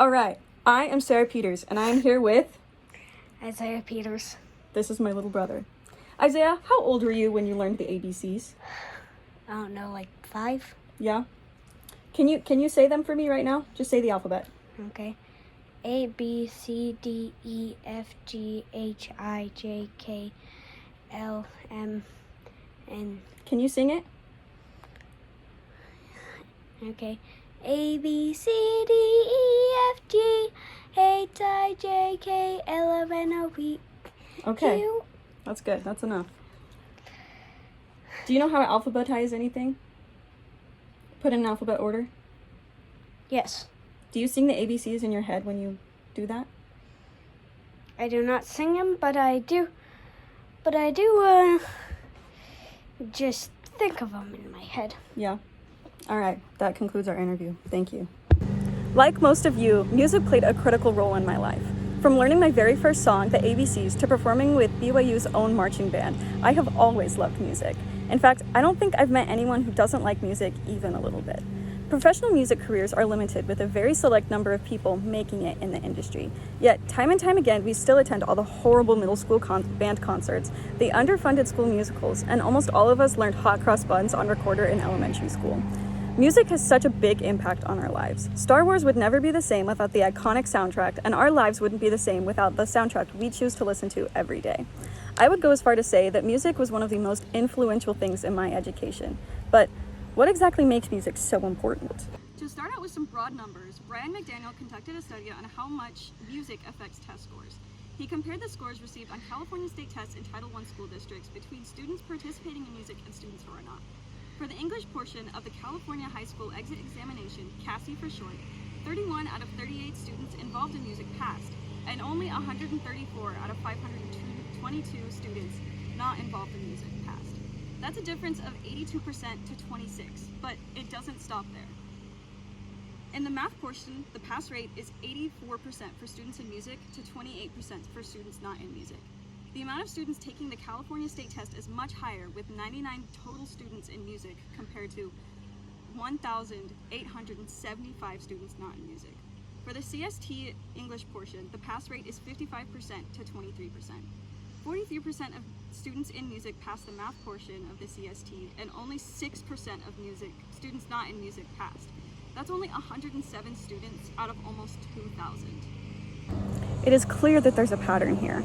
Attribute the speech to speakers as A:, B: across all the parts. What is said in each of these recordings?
A: All right, I am Sarah Peters, and I am here with...
B: Isaiah Peters.
A: This is my little brother. Isaiah, how old were you when you learned the ABCs?
B: I don't know, like 5?
A: Yeah? Can you say them for me right now? Just say the alphabet.
B: Okay. A, B, C, D, E, F, G, H, I, J, K, L, M, N.
A: Can you sing it?
B: Okay. A, B, C, D, E, F, G, H, I, J, K, L, M, N, O, P,
A: Okay,
B: Q.
A: that's good. That's enough. Do you know how to alphabetize anything? Put in an alphabet order?
B: Yes.
A: Do you sing the ABCs in your head when you do that?
B: I do not sing them, but I do just think of them in my head.
A: Yeah. All right, that concludes our interview. Thank you. Like most of you, music played a critical role in my life. From learning my very first song, the ABCs, to performing with BYU's own marching band, I have always loved music. In fact, I don't think I've met anyone who doesn't like music even a little bit. Professional music careers are limited, with a very select number of people making it in the industry. Yet, time and time again, we still attend all the horrible middle school band concerts, the underfunded school musicals, and almost all of us learned hot cross buns on recorder in elementary school. Music has such a big impact on our lives. Star Wars would never be the same without the iconic soundtrack, and our lives wouldn't be the same without the soundtrack we choose to listen to every day. I would go as far to say that music was one of the most influential things in my education. But what exactly makes music so important? To start out with some broad numbers, Brian McDaniel conducted a study on how much music affects test scores. He compared the scores received on California state tests in Title I school districts between students participating in music and students who are not. For the English portion of the California High School Exit Examination, CASI for short, 31 out of 38 students involved in music passed, and only 134 out of 522 students not involved in music passed. That's a difference of 82% to 26, but it doesn't stop there. In the math portion, the pass rate is 84% for students in music to 28% for students not in music. The amount of students taking the California state test is much higher, with 99 total students in music compared to 1,875 students not in music. For the CST English portion, the pass rate is 55% to 23%. 43% of students in music pass the math portion of the CST, and only 6% of students not in music passed. That's only 107 students out of almost 2,000. It is clear that there's a pattern here.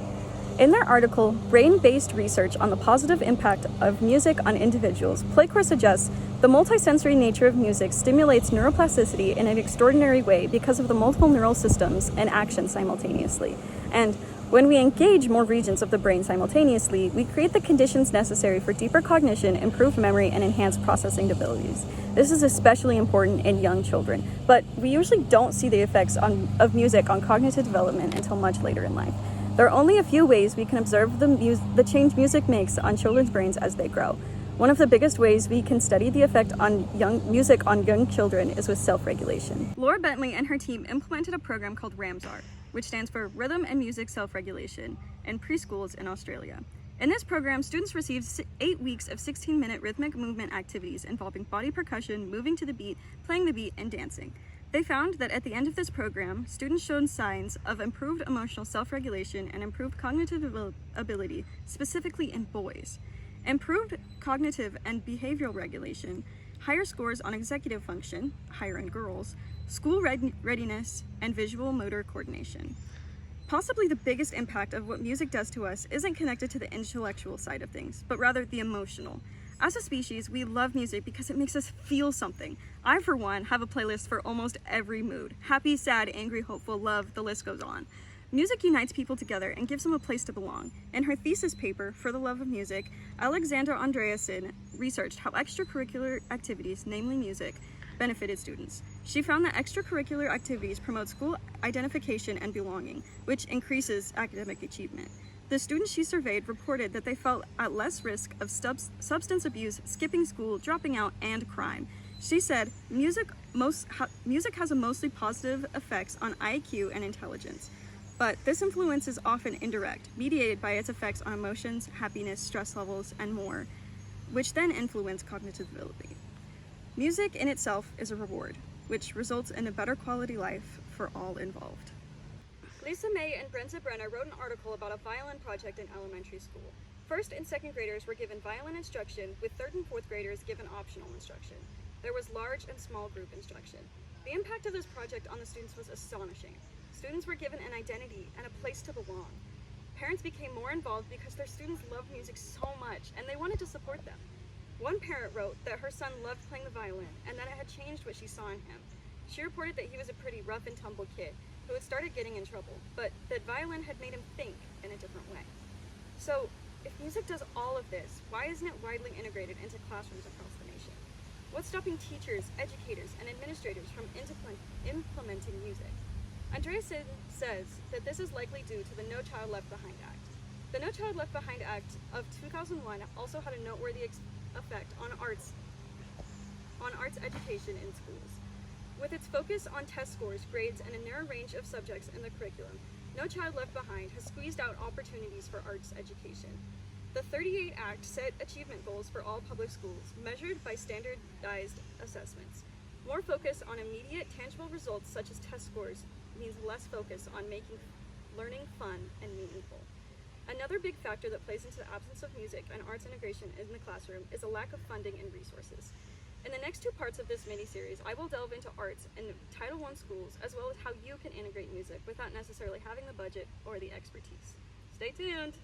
A: In their article, Brain-Based Research on the Positive Impact of Music on Individuals, Playcore suggests the multisensory nature of music stimulates neuroplasticity in an extraordinary way because of the multiple neural systems and action simultaneously. And when we engage more regions of the brain simultaneously, we create the conditions necessary for deeper cognition, improved memory, and enhanced processing abilities. This is especially important in young children, but we usually don't see the effects of music on cognitive development until much later in life. There are only a few ways we can observe the change music makes on children's brains as they grow. One of the biggest ways we can study the effect on music on young children is with self-regulation. Laura Bentley and her team implemented a program called RAMSAR, which stands for Rhythm and Music Self-Regulation, in preschools in Australia. In this program, students receive 8 weeks of 16-minute rhythmic movement activities involving body percussion, moving to the beat, playing the beat, and dancing. They found that at the end of this program, students showed signs of improved emotional self-regulation and improved cognitive ability, specifically in boys. Improved cognitive and behavioral regulation, higher scores on executive function, higher in girls, school readiness, and visual motor coordination. Possibly the biggest impact of what music does to us isn't connected to the intellectual side of things, but rather the emotional. As a species, we love music because it makes us feel something. I, for one, have a playlist for almost every mood. Happy, sad, angry, hopeful, love, the list goes on. Music unites people together and gives them a place to belong. In her thesis paper, For the Love of Music, Alexandra Andreasen researched how extracurricular activities, namely music, benefited students. She found that extracurricular activities promote school identification and belonging, which increases academic achievement. The students she surveyed reported that they felt at less risk of substance abuse, skipping school, dropping out, and crime. She said, music has a mostly positive effects on IQ and intelligence, but this influence is often indirect, mediated by its effects on emotions, happiness, stress levels, and more, which then influence cognitive ability. Music in itself is a reward, which results in a better quality life for all involved. Lisa May and Brenza Brenner wrote an article about a violin project in elementary school. First and second graders were given violin instruction, with third and fourth graders given optional instruction. There was large and small group instruction. The impact of this project on the students was astonishing. Students were given an identity and a place to belong. Parents became more involved because their students loved music so much and they wanted to support them. One parent wrote that her son loved playing the violin and that it had changed what she saw in him. She reported that he was a pretty rough and tumble kid who had started getting in trouble, but that violin had made him think in a different way. So, if music does all of this, why isn't it widely integrated into classrooms across the nation? What's stopping teachers, educators, and administrators from implementing music? Andreasen says that this is likely due to the No Child Left Behind Act. The No Child Left Behind Act of 2001 also had a noteworthy effect on arts education in schools. With its focus on test scores, grades, and a narrow range of subjects in the curriculum, No Child Left Behind has squeezed out opportunities for arts education. The 38 Act set achievement goals for all public schools, measured by standardized assessments. More focus on immediate, tangible results such as test scores means less focus on making learning fun and meaningful. Another big factor that plays into the absence of music and arts integration in the classroom is a lack of funding and resources. In the next two parts of this mini-series, I will delve into arts in Title I schools, as well as how you can integrate music without necessarily having the budget or the expertise. Stay tuned!